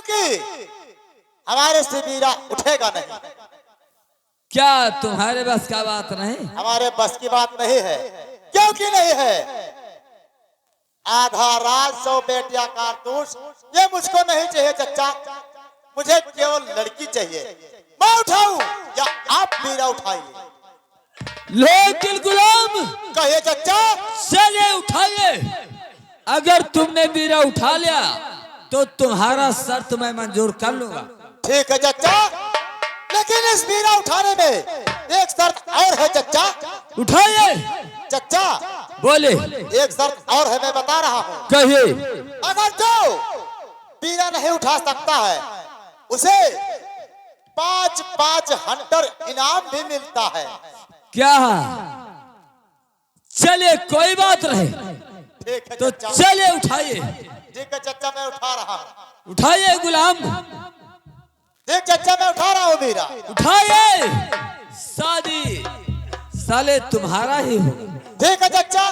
क्योंकि हमारे से वीरा उठेगा नहीं। क्या तुम्हारे बस का बात नहीं? हमारे बस की बात नहीं है। क्योंकि नहीं है? आधा राज 100 बेटिया कारतूस ये मुझको नहीं चाहिए चचा। मुझे केवल लड़की चाहिए। मैं उठाऊं या आप वीरा उठाइए? लेकिन गुलाम कहिए चचा। चले उठाइए। अगर तुमने वीरा उठा लिया तो तुम्हारा शर्त मैं मंजूर कर लूंगा। ठीक है चचा, लेकिन इस वीरा उठाने में एक शर्त और है चचा। उठाइए। चचा बोले। एक शर्त और है, मैं बता रहा हूँ। कहिए। अगर जो वीरा नहीं उठा सकता है उसे 5-5 हंटर इनाम भी मिलता है। क्या? चले कोई बात नहीं। ठीक है तो चचा। चले उठाइए। ठीक है चचा, मैं उठा रहा हूँ। उठाइए गुलाम। ठीक चचा, मैं उठा रहा हूँ वीरा। उठाइए। शादी साले तुम्हारा ही हो। ठीक है चचा।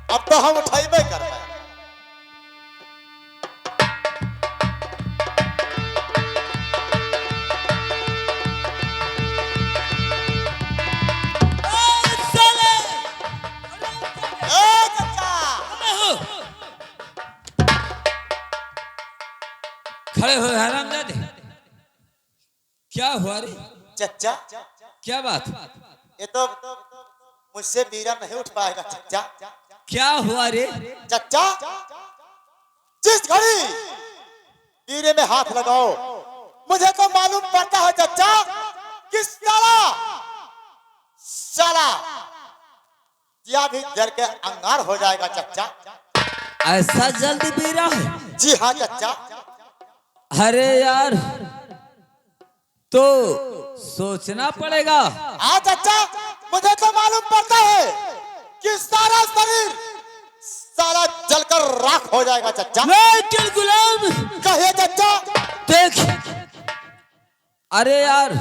अब तो हम उठाइबे कर रहे हैं। ए चचा, खड़े हो हरामजादे। क्या हुआ रे? चचा क्या बात? ये तो मुझसे वीरा नहीं उठ पाएगा चचा। क्या हुआ रे? चचा जिस घड़ी वीरे में हाथ लगाओ मुझे तो मालूम पड़ता है चचा कि साला या भी जल के अंगार हो जाएगा चचा। ऐसा जल्दी वीरा है? जी हाँ चचा। अरे यार तो सोचना पड़ेगा। हाँ चचा, मुझे तो मालूम पड़ता है कि सारा शरीर सारा जलकर राख हो जाएगा चचा। लेकिन गुलाम कहिए चचा। देख, अरे यार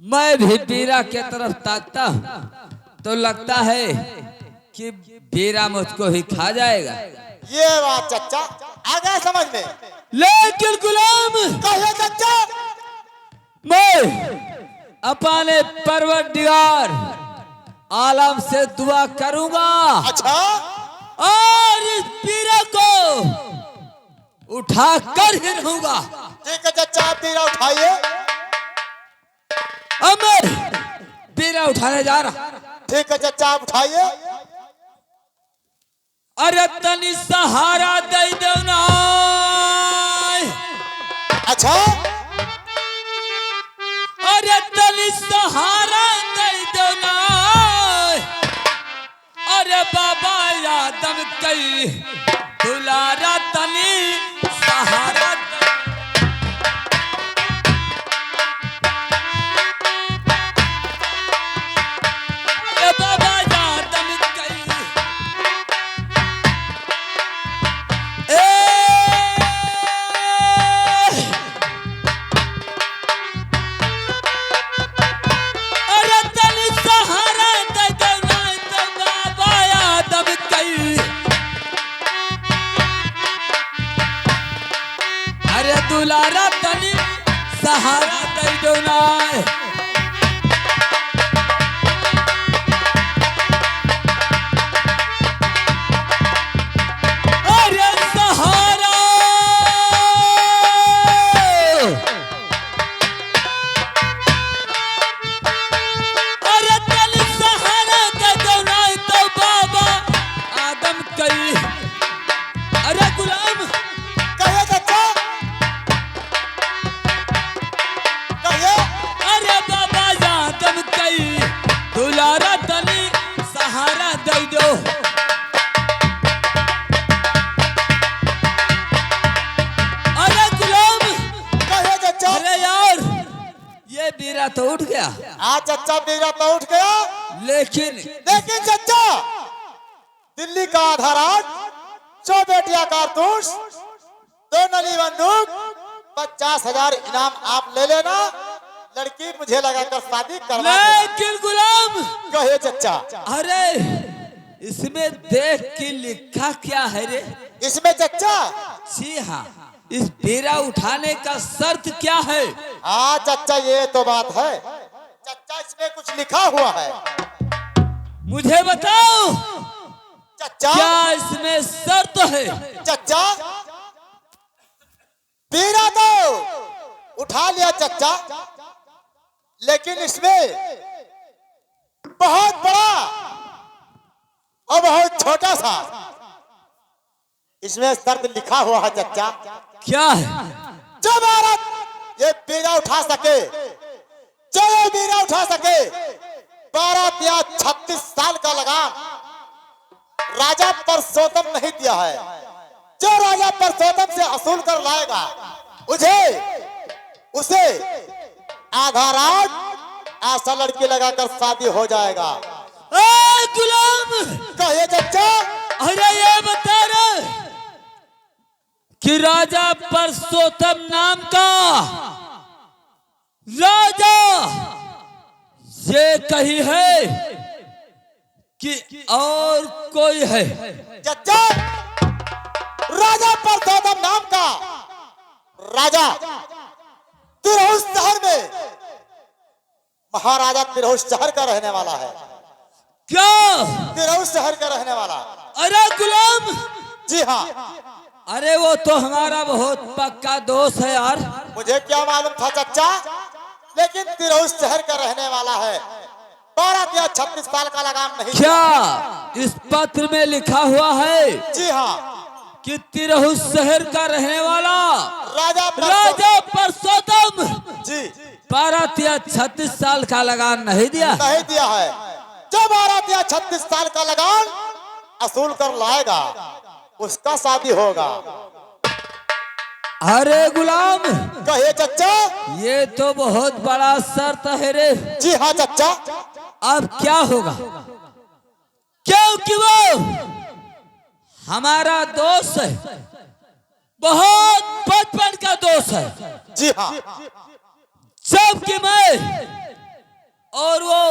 मैं भी वीरा के तरफ ताकता हूं तो लगता है कि वीरा मुझको ही खा जाएगा। ये बात चचा आ गया समझ में। लेकिन गुलाम कहिए चचा। मैं अपने परवरदिगार आलम से दुआ करूंगा अच्छा, और इस वीरा को उठा कर ही रहूंगा। ठीक है चचा, आप वीरा उठाइए। अमर वीरा उठाने जा रहा। ठीक है चचा, आप उठाइए। अरे तनी सहारा दे दो ना। अच्छा, अरे तनी सहारा दे दो ना। अरे बाबा यादव कई दुलारा तनी सहारा दे। अरे बाबा यादव कई अरे तनी सहारा दे दो ना तो बाबा यादव कई। अरे दुलारा तनी सहारा दे दो ना। अरे सहारा अरे तनी सहारा दे दो ना तो बाबा आदम कई। अरे गुलाम कहिए चचा। कहिए। अरे बाबा यादव कई दुलारा तनी सहारा दे दो। अरे गुलाम कहिए चचा। अरे यार ये वीरा तो उठ गया, हाँ चचा, वीरा तो उठ गया। लेकिन चचा दिल्ली का आधा राज 100 बेटिया कारतूस 2 नली बंदूक 50,000 इनाम आप ले लेना। लड़की मुझे लगाकर शादी करवा देना। लेकिन गुलाम, कहे चचा। अरे इसमें देख के लिखा क्या है रे? इसमें चचा? जी हाँ, इस बेरा उठाने का शर्त क्या है? हाँ चचा, ये तो बात है चचा, इसमें कुछ लिखा हुआ है। मुझे बताओ चचा। क्या इसमें शर्त है? चचा, बीरा तो उठा लिया चचा, लेकिन इसमें बहुत बड़ा और बहुत छोटा सा इसमें शर्त लिखा हुआ है चचा। क्या है? जब औरत ये बीरा उठा सके, जो ये बीरा उठा सके, 12 या 36 साल का लगान राजा परसोत्तम नहीं दिया है। जो राजा परसोत्तम से असूल कर लाएगा, उसे आधा रात ऐसा लड़की लगाकर शादी हो जाएगा। गुलाम, कहिए चचा। अरे ये बता रहे कि राजा परसोत्तम नाम का राजा ये कही है कि और कोई है? चचा, राजा परसोत्तम नाम का राजा तिरहुत शहर में, महाराजा तिरहुत शहर का रहने वाला है। क्या? तिरहुत शहर का रहने वाला। अरे गुलाम, जी हाँ। अरे वो तो हमारा बहुत पक्का दोस्त है यार। मुझे क्या मालूम था चचा, लेकिन तिरहुत शहर का रहने वाला है। 12 या 36 साल का लगाम नहीं। क्या इस पत्र में लिखा हुआ है? जी हाँ, कि तिरहुत शहर का रहने वाला राजा परसोत्तम जी 12 या 36 साल का लगान नहीं दिया? नहीं दिया है। जो 12 या 36 साल का लगान असूल कर लाएगा, उसका शादी होगा। अरे गुलाम, कहिए चचा। ये तो बहुत बड़ा शर्त है रे। जी हाँ चचा। अब क्या होगा? क्योंकि वो हमारा दोस्त है, बहुत बचपन का दोस्त है। जी हाँ। जबकि मैं और वो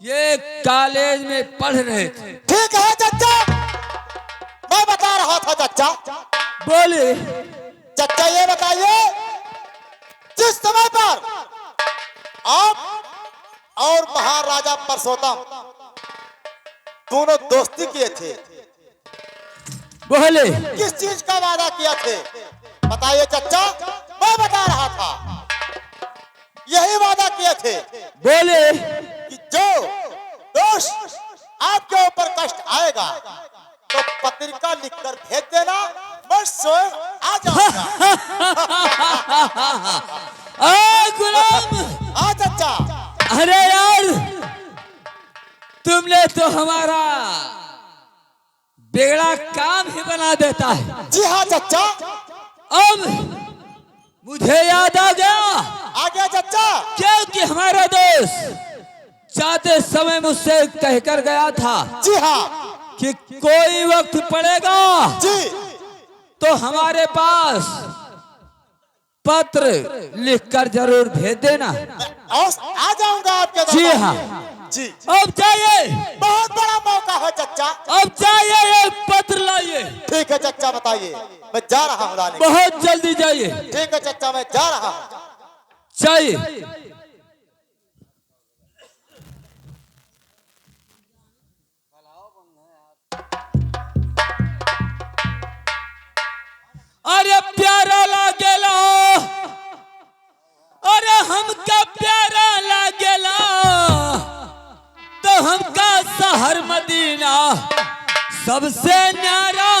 ये कॉलेज में पढ़ रहे थे। ठीक है चचा, मैं बता रहा था चचा। बोले चचा, ये बताइए, जिस समय पर आप और महाराजा परसोत्तम दोनों दोस्ती किए थे, बोले किस चीज का वादा किया थे? बताइए चचा। मैं बता रहा था, यही वादा किए थे। बोले कि जो दोस्त आपके ऊपर कष्ट आएगा, तो पत्रिका लिखकर भेज देना, मैं स्वयं आ जाऊंगा। गुलाम, हाँ चचा। अरे यार, तुमने तो हमारा बेड़ा काम ही बना देता है। जी हाँ चचा। अब मुझे याद आ गया। आ गया चचा। क्योंकि हमारा दोस्त जाते समय मुझसे कहकर गया था जी हाँ। कि कोई वक्त पड़ेगा जी। तो हमारे पास पत्र लिखकर जरूर भेज देना। मैं आ जाऊंगा आपके जी दरबार हाँ। में। जी। अब जाइए, बहुत बड़ा मौका है चचा। अब जाइए, ये पत्र लाइए। ठीक है चचा, बताइए। मैं जा रहा हूँ लाने। बहुत जल्दी जाइए। ठीक है चचा, मैं जा रहा हूँ। जाइए। अरे प्यारा लागेला, अरे हमका प्यारा लागेला, तो हमका शहर मदीना सबसे न्यारा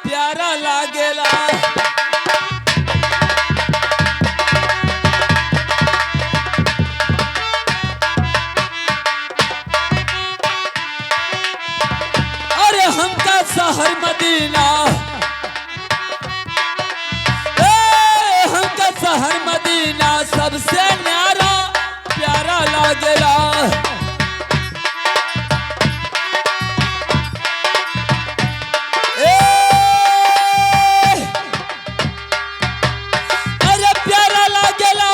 प्यारा लागेला। अरे हमका शहर मदीना, हमका शहर मदीना सबसे न्यारा प्यारा लागेला। अरे प्यारा लागेला,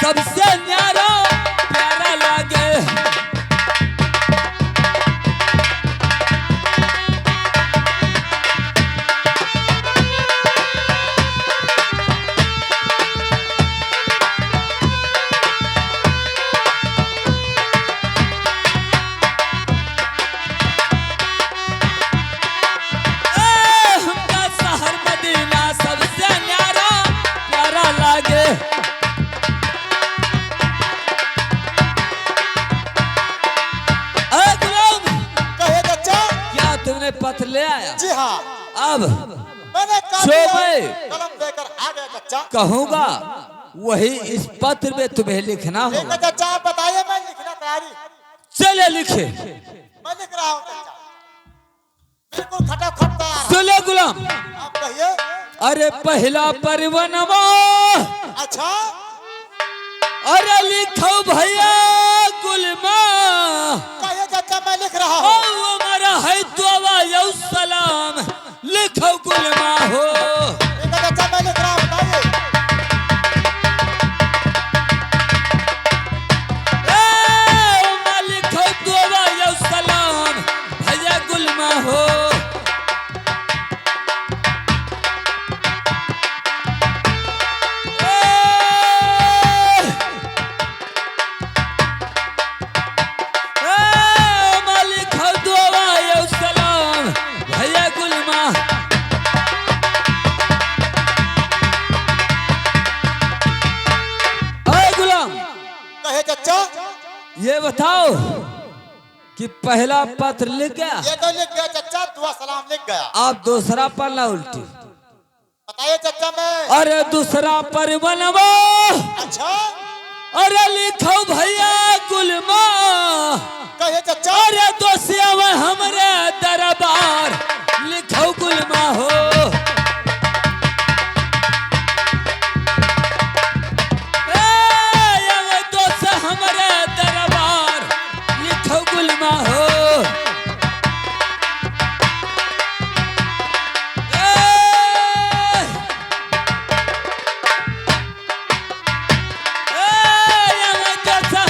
सबसे न्यारा प्यारा लागे। हमका शहर मदीना सबसे न्यारा प्यारा लागे। कहे चाचा। क्या तुमने पत्र ले आया? जी हाँ, अब मैंने जो मैं कलम लेकर आ गया चाचा। कहूँगा वही इस पत्र में तुम्हें लिखना ठीक है होगा। चाचा, आप बताइए, मैं लिखना तैयारी। चले लिखे। मैं लिख रहा हूँ चाचा, बिल्कुल खटाखट तैयार है। सुने गुलाम। आप कहिए। अरे पहला परिवनवा, अच्छा, अरे लिखो भैया गुलमा। कहिए चाचा, मैं लिख रहा ओ हूँ। हमारा है तो सलाम, लिखो गुलमा हो। ठीक है चाचा, मैं लिख रहा हूँ, बताइए। लिखो तो सलाम भैया गुलमा हो। कहे चाचा। ये बताओ कि पहला पत्र लिख गया? ये तो लिख गया चाचा, दुआ सलाम लिख गया। आप दूसरा पन्ना उल्टी। बताइए चाचा। मैं अरे दूसरा पर बनवा, अच्छा, अरे लिखो भैया गुलमा। कहे चाचा। अरे दोसिया में हमरे दरबार, लिखो गुलमा हो। हमारे दरबार, लिखो गुलमा हो।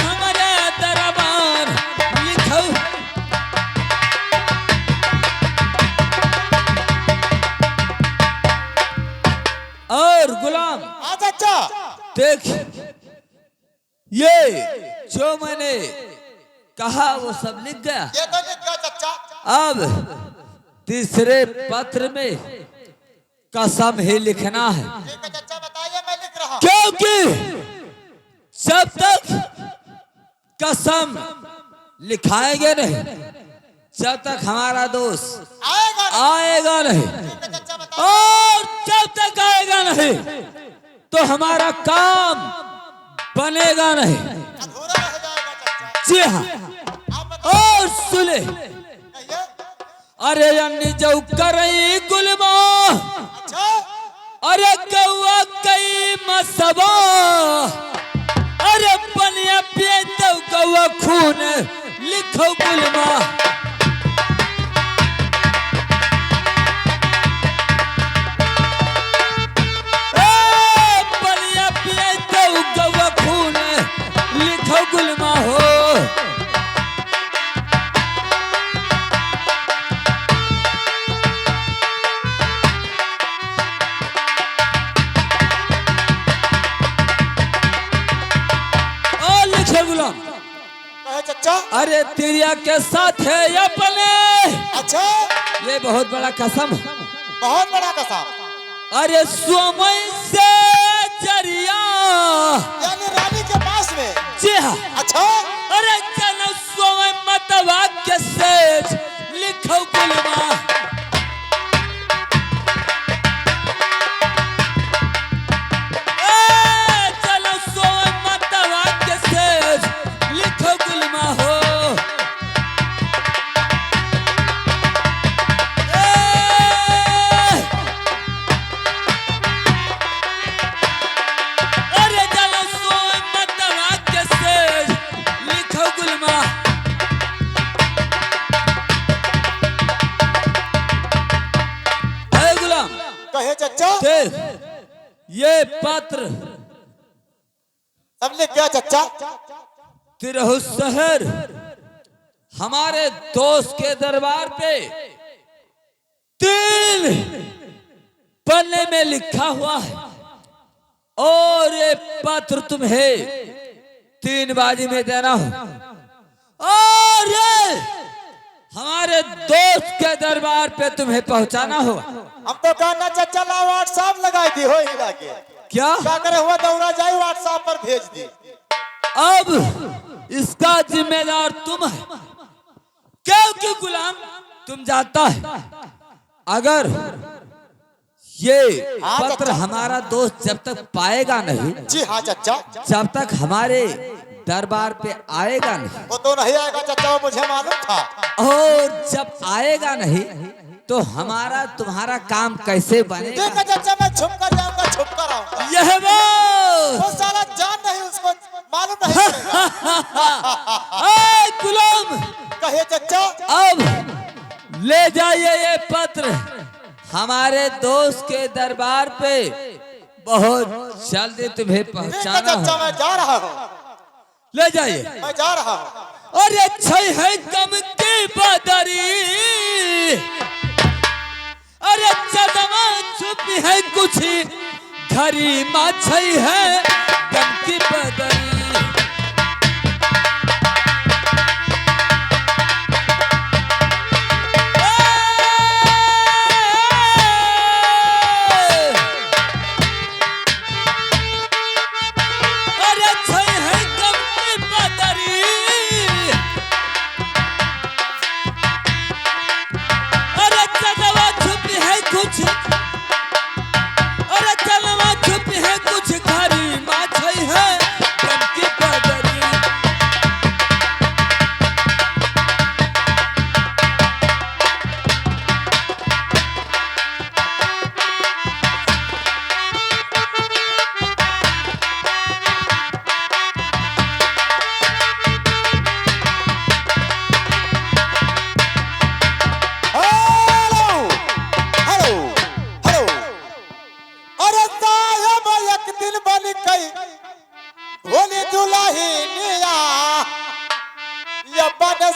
हमारे दरबार, लिखो। और गुलाम चाचा, देख, ये जो मैंने कहा वो सब लिख गया। ये तो लिख गया चाचा। अब तीसरे पत्र में कसम ही लिखना है। ठीक है चाचा, बताइए, मैं लिख रहा हूँ। क्योंकि जब तक कसम लिखाएंगे नहीं, जब तक हमारा दोस्त आएगा नहीं, ठीक है चाचा, बताइए। और जब तक आएगा नहीं तो हमारा काम बनेगा नहीं। अधूरा रह जाएगा चाचा। जी हाँ। आप बताइए। और सुने, कहिए। अरे अन्नी जो करई गुलमा, अच्छा, अरे कौआ कई मसबा, अरे पनिया पिए तो कौआ खून, लिखो गुलमा। पनिया पिए तो कौआ खून, लिखो गुलमा हो। गुलाम, कहे चाचा। अरे तिरिया के साथ है अपने। अच्छा, ये बहुत बड़ा कसम, बहुत बड़ा कसम। अरे समय से जरिया, यानी रानी के पास में। जी हाँ। अच्छा, अरे चलो समय मतवा के सेज, लिखो गुलमा। चलो समय मतवा के सेज, लिखो गुलमा हो। अरे चलो समय मतवा के सेज, लिखो गुलमा। है गुलाम, कहे चाचा। देख ये पत्र हमने क्या चचा? तिरहु शहर हमारे दोस्त के दरबार पे 3 पन्ने में लिखा हुआ है और ये पत्र तुम्हें 3 बाजी में देना हो और ये हमारे दोस्त के दरबार पे तुम्हें पहुंचाना होगा। हम तो कहना चचा ला व्हाट्सएप लगाई दी हो हीरा के। क्या क्या करे हुआ दौड़ा जाए व्हाट्सएप पर भेज दी। अब इसका जिम्मेदार तुम है क्योंकि गुलाम तुम जानता है अगर ये हाँ, पत्र चचा। हमारा दोस्त जब तक पाएगा नहीं, जी हाँ चचा। जब तक हमारे दरबार पे आएगा नहीं, वो तो नहीं आएगा चचा, वो मुझे मालूम था। और जब आएगा नहीं तो हमारा तुम्हारा काम कैसे बनेगा? ठीक है चचा, मैं छुप कर जाऊंगा, छुप कर आऊंगा। यह वो साला जान नहीं, उसको मालूम नहीं पड़ेगा। ए गुलाम, कहिए चचा। अब ले जाइए ये पत्र हमारे दोस्त के दरबार पे, बहुत जल्दी तुम्हें ठीक है पहुंचाना चचा, हो। मैं जा रहा हूँ, ले जाइए। मैं जा रहा हूँ। और अच्छा है गम की बदरी, अरे चदमा छुपी है कुछ घरी माछई है गम की बदरी।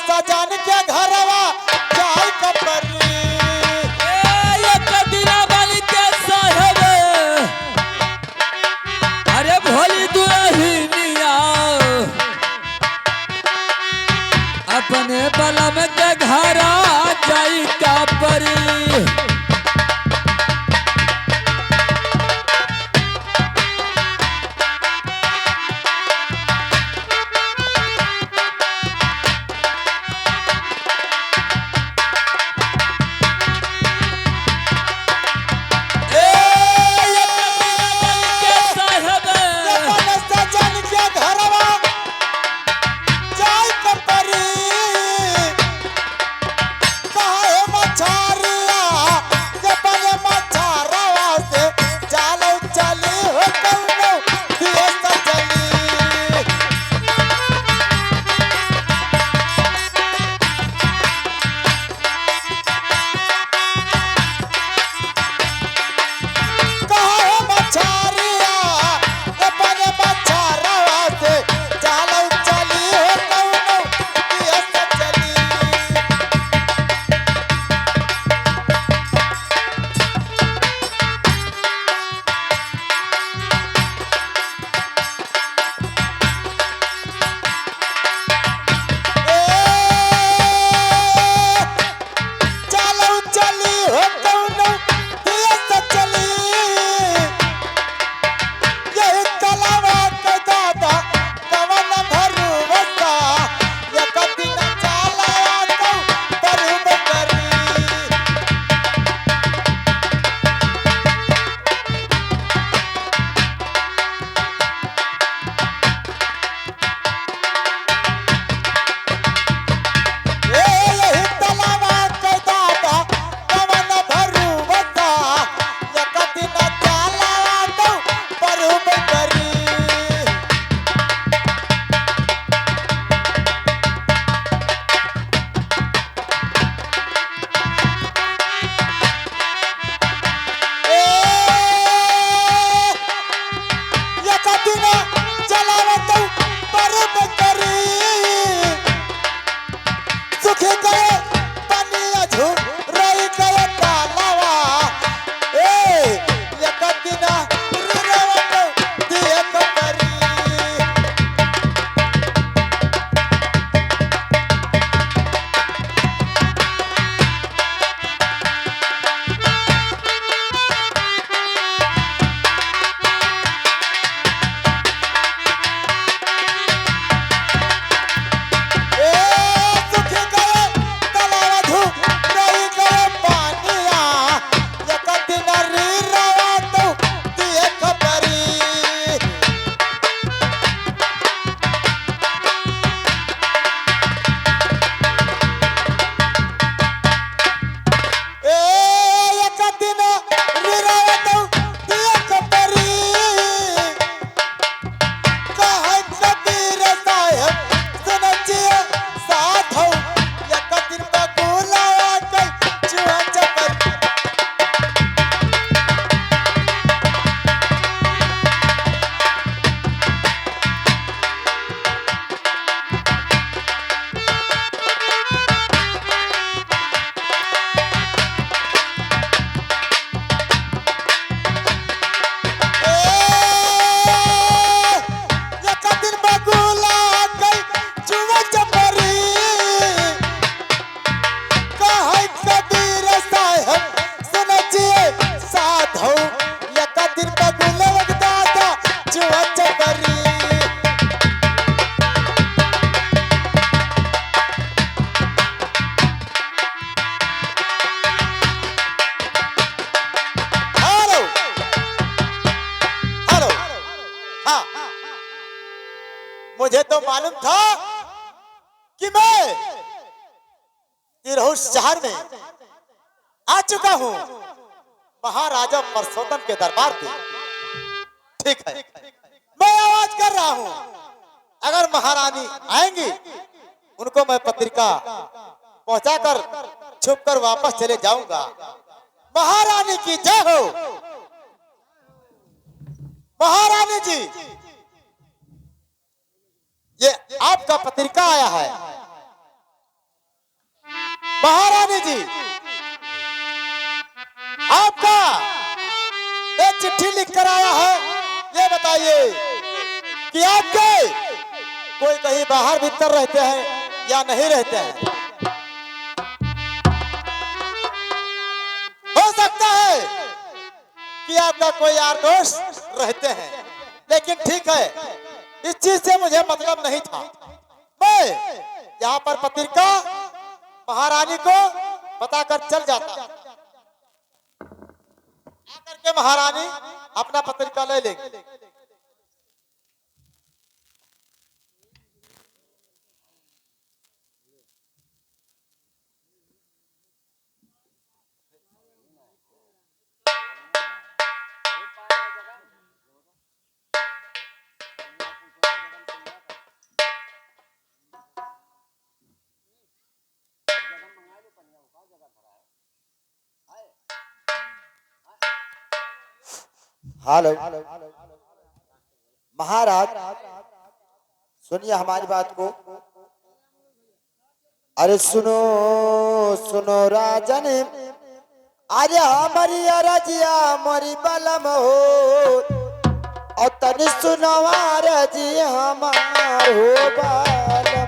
सजान के घरवा जाई कपरी। ये कदीरा वाली के साहब, अरे भोली दुल्हनिया अपने बलम के घरा जाई कपरी। चलावत परब करी सुखी गए पनिया झूम रही गए तालावा ए एक दिन रुरवत दिए कबरी मुझे तो मालूम था कि मैं तिरहुत शहर में आ चुका हूँ महाराजा परसोत्तम के दरबार पे। ठीक है, मैं आवाज कर रहा हूँ, अगर महारानी आएंगी उनको मैं पत्रिका पहुंचाकर छुपकर वापस चले जाऊंगा। महारानी की जय हो। महारानी जी, ये आपका पत्रिका आया है। महारानी जी, आपका एक चिट्ठी लिख कर आया है। ये बताइए कि आपके कोई कहीं बाहर भीतर रहते हैं या नहीं रहते हैं। हो सकता है कि आपका कोई यार दोस्त रहते हैं, लेकिन ठीक है, इस चीज से मुझे मतलब नहीं था। मैं यहाँ पर पत्रिका महारानी को बताकर चल जाता, आकर के महारानी अपना पत्रिका ले लेगी। हेलो महाराज, सुनिए हमारी बात को। अरे सुनो सुनो राजन, अरे हमारी अरजिया मोरी बलम हो, और तनि सुनवा रजी हमार हो बालम।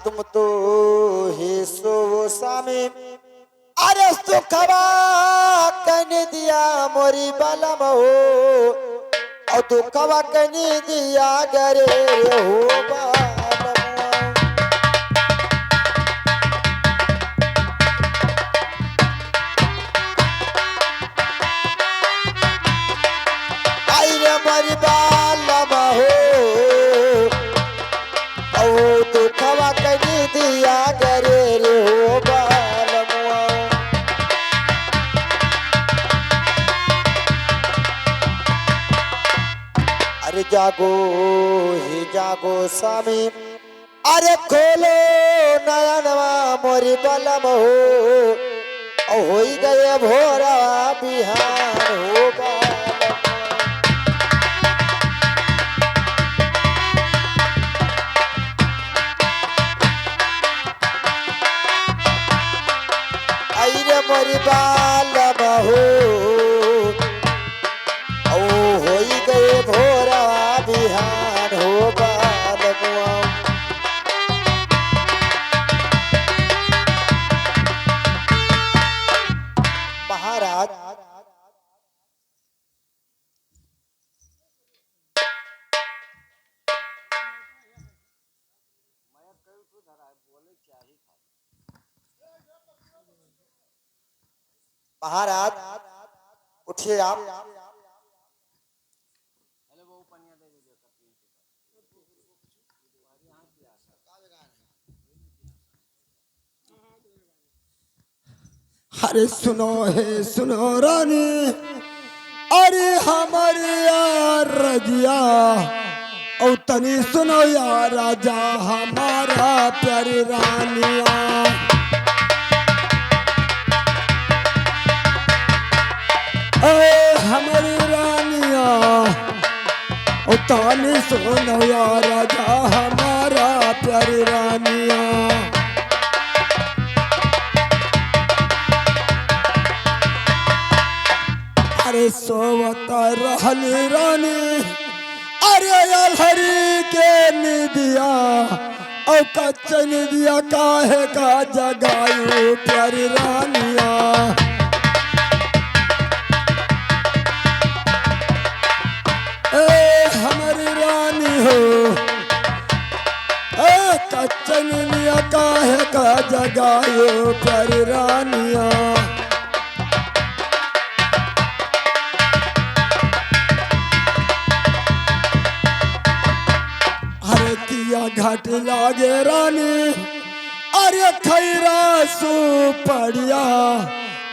तुम तो हे सो सामी, अरे सुखवा कन दिया मोरी बलम हो, और दुखवा कन दिया गरे हो बालम। मरी बालम हो औ दुखवा कनी दिया करे रे हो बालमुआ अरे जागो ही जागो स्वामी अरे खोलो नयनवा मोरी बलम हो होई गए भोरा बिहान हो बालम आई रे मोरी बालम हो होई गए भोरा बिहान हो बालमुआ महाराज महाराज उठिए आप अरे सुनो है सुनो रानी अरे हमारे यार रजिया और तनी सुनो यार राजा हमारा प्यारी रानिया हमारी रानिया और तनी सुनो यार राजा हमारा प्यारी रानिया अरे सोवता रहली रानी अरे हरी के निदिया और कच्चे निदिया काहे का जगायु प्यारी रानिया हमारी रानी हो कच्चे निदिया काहे का जगायु प्यारी रानिया घाट लागे रानी अरे खैरा सुपड़िया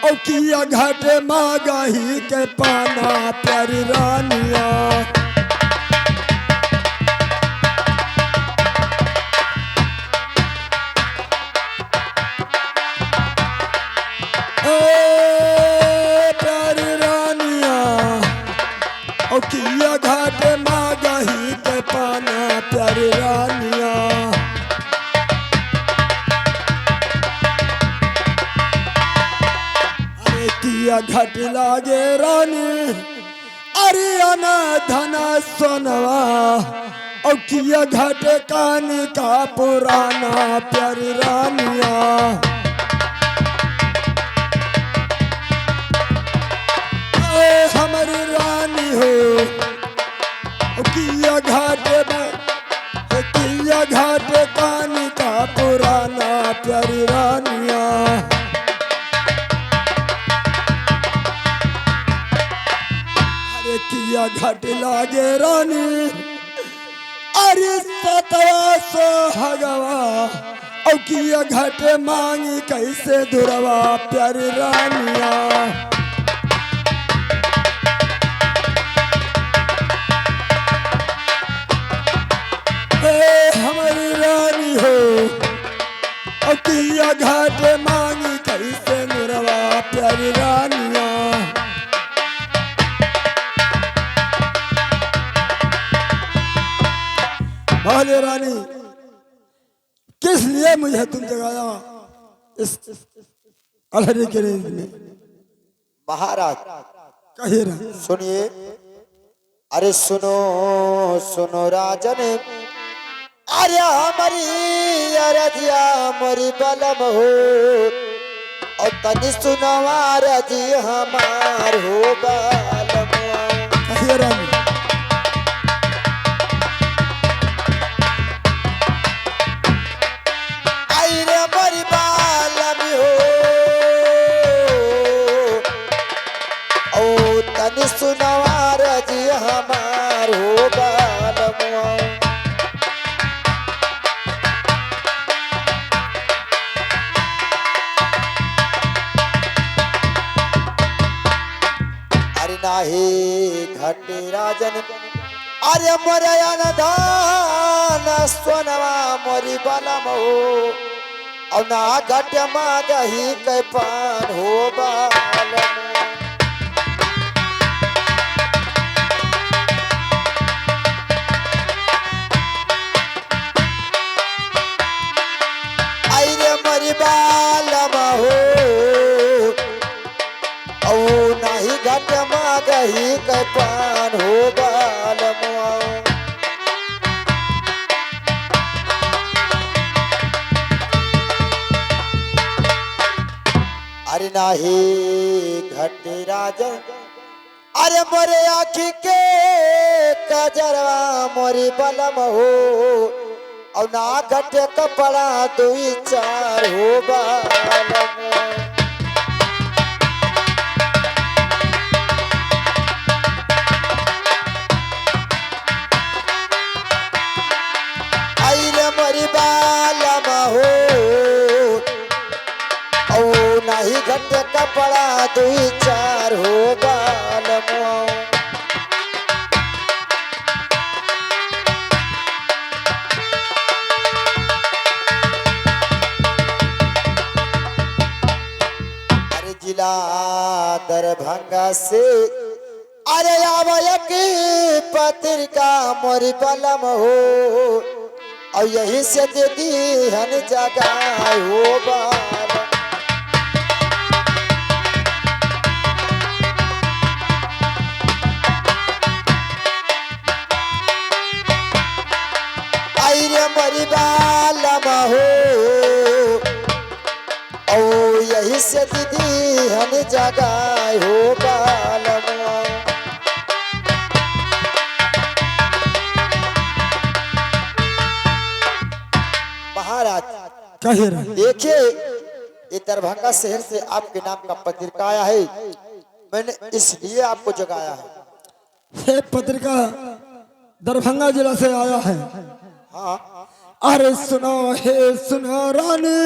और किया घाट मागाही के पाना प्यारी रानिया प्यारी रानिया और किया घाट मागाही के पाना प्यारी रानिया अरे किया घट लागे रानी अरे अना धना सोनवा और किया घट कान का पुराना प्यारी रानिया हमारी रानी हो किया घाट घाट कानी का पुराना प्यारी रानिया अरे किया घाट लागे रानी अरे सतवा सो हगवा और किया घाट मांगी कैसे दुरवा प्यारी रानिया हमारी रानी हो और किया घाट मांगी कैसे मुरवा प्यारी रानिया भले रानी किस लिए मुझे तुम जगाया इस अलहरी के नींद में महाराज कहिए ना सुनिए अरे सुनो सुनो राजन अरे हमारी अरजिया मोरी बलम हो और तनि सुनवा रजी हमार हो बलम कहिए रानी आई रे मोरी बलम हो ओ तनि सुनवा रजी हमार हो बालमुआ। अरे नाही घटे राजन अरे मोरे अनदान सोनवा मोरी बलम हो और ना घट मागही के पान हो बालम। अरे मोरी बालम हो और नाही घट मागही के पान हो बालम। अरे नाही घटे राजन अरे मोरे आखी के कजरवा मोरी बलम हो और ना घटे कपड़ा दुई चार हो बालम। अरे मोरी बालम हो नहीं घट कपड़ा दुई चार हो बालमुआ। अरे जिला दरभंगा से अरे आवय की पत्रिका मोरी बलम हो और यही से दे दी हन जगह हो बालम। मोरी बालम हो और यही से दीदी हन जगह हो बालम। महाराज कहे रहे देखिए ये दरभंगा शहर से आपके नाम का पत्रिका आया है, मैंने इसलिए आपको जगाया है। ये पत्रिका दरभंगा जिला से आया है। हाँ अरे सुनो हे सुनो रानी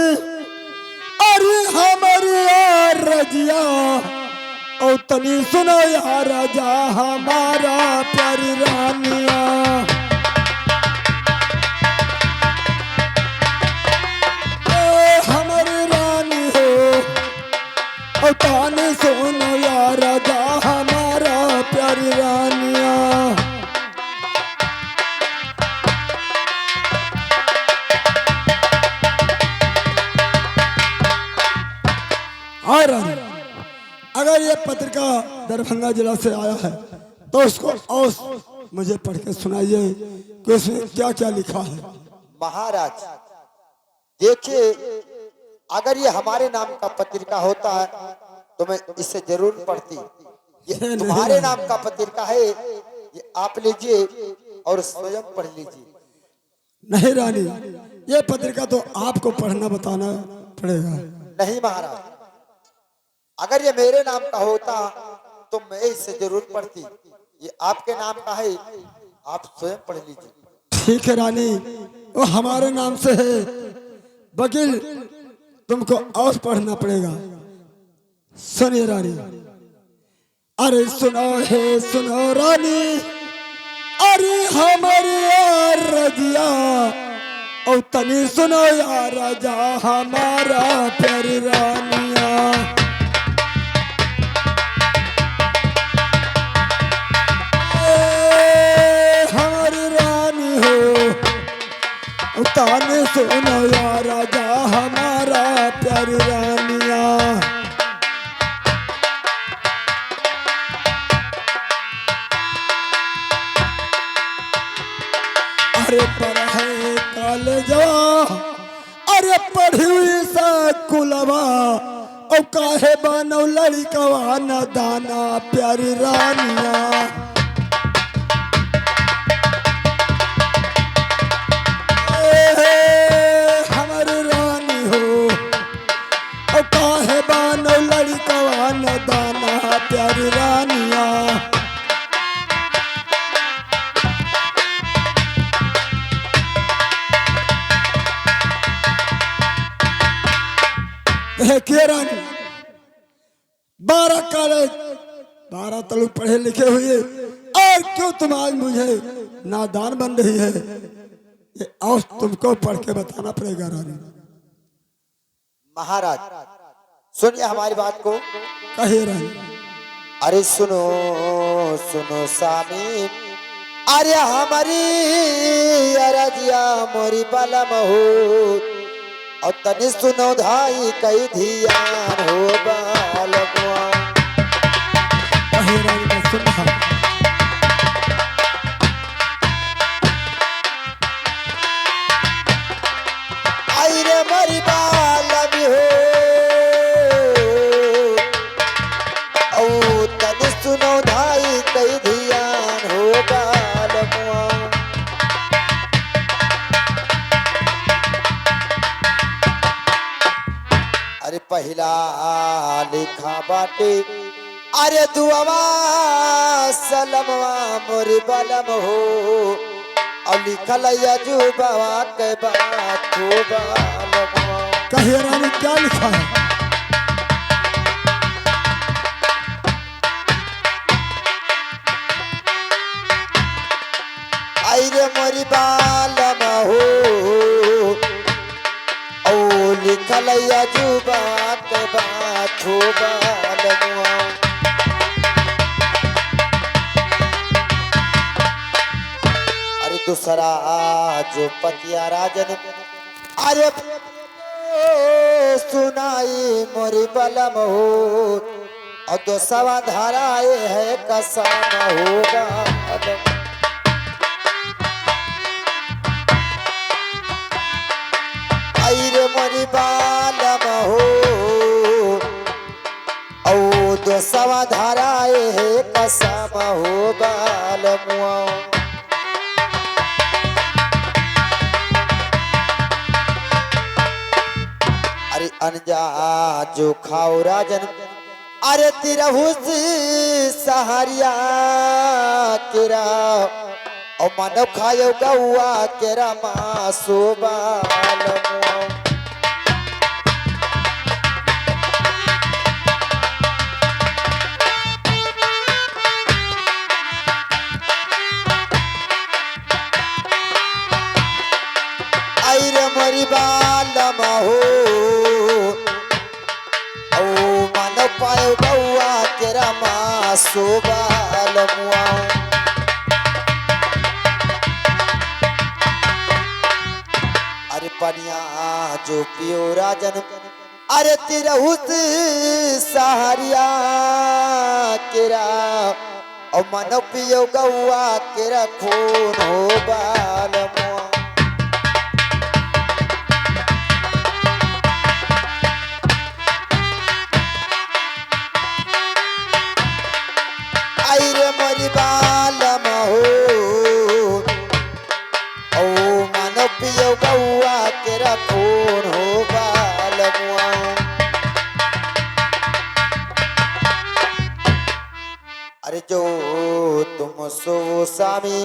अरे हमारी यार रजिया और तनी सुनो यार राजा हमारा प्यारी रानिया। हमारी रानी हो और तनी सुनो यार राजा हमारा प्यारी रानिया। और अगर ये पत्रिका दरभंगा जिला से आया है तो उसको और मुझे पढ़ के सुनाइए कि उसमें क्या क्या लिखा है। महाराज देखिए अगर ये हमारे नाम का पत्रिका होता है तो मैं इसे जरूर पढ़ती। ये तुम्हारे नाम का पत्रिका है, ये आप लीजिए और स्वयं पढ़ लीजिए। नहीं रानी ये पत्रिका तो आपको पढ़ना बताना पड़ेगा। नहीं महाराज अगर ये मेरे नाम का होता तो मैं इसे जरूर पढ़ती। ये आपके नाम का है, आप स्वयं पढ़ लीजिए। ठीक है रानी वो हमारे नाम से है, वकील तुमको और पढ़ना पड़ेगा। सुनिए रानी अरे सुनो हे सुनो रानी अरे हमारी यार रजिया और तनी सुनो यार राजा हमारा प्यारी रानिया। ताने सुनो यार राजा हमारा प्यारी रानिया। अरे पर है कॉलेजवा अरे पढ़ी हुई स्कूलवा और काहे बनो लड़कवा न दाना प्यारी रानिया। हमारी रानी हो और काहे बानो लड़कवा न दाना प्यारी रानिया। देखिए रानी, 12 कॉलेज, 12 तलु पढ़े लिखे हुए, और क्यों तुम आज मुझे नादान बन रही है? ये और तुमको पढ़ के बताना पड़ेगा रानी। महाराज सुनिए हमारी बात को। कहिए रानी। अरे सुनो सुनो स्वामी, अरे हमारी अरजिया मोरी बलम हो, और तनि सुनो धाई कई धियान हो बालमुआ। कहिए रानी, मैं सुन रहा हूं। आई रे मोरी बालम हो, औ तनि सुनो धाई कई धियान हो बालमुआ। अरे पहला लिखा बाटे, अरे दुआवा सलमवा मोरी बलम हो, और लिखल यजुबवा के बात हो बालमवा। कहिए रानी, क्या लिखा है? आई रे मोरी बालम हो, ओ लिखल यजुबवा के बात हो बालमवा। अरे दूसरा जो पतिया राजन, अरे सुनाई मोरी बलम हो, और दो सवा धाराए है कसम होगा। आई रे मोरी बालम हो, औ दो सवा धाराए है कसम हो बालमुआ। अरे अनजा जो खाओ राजन, अरे तिरहुस सहारिया केरा, और मानव खायो गौआ केरा मासो बालमुआ। आई रे मोरी बालम हो, मानव पायो गौआ तेरा मासो बालमुआ। अरे पनिया जो पियो राजन, अरे तिरहुस सहारिया केरा, और मानव पियो गौआ केरा खून हो बालमुआ। आई रे मोरी बालम हो, ओ मानो पियो गौआ तेरा खून हो बालमुआ। अरे जो तुम सो स्वामी,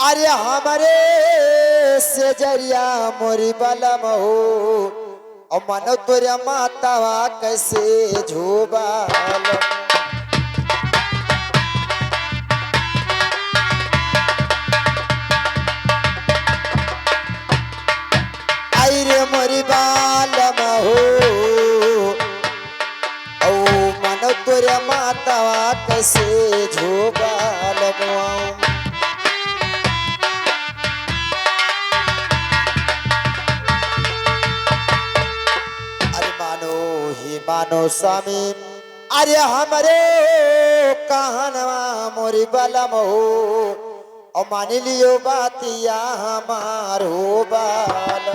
अरे हमारे से जरिया मोरी बलम हो, और मानो तुरे मातावा कैसे झोबाल। आई रे मोरी बालम हो, औ मानो तुरे मातावा कैसे झोबालमुआ। मानो स्वामी, अरे हमरे कहनवा मोरी बलम हो, और मान लियो बातिया हमार हो बाल।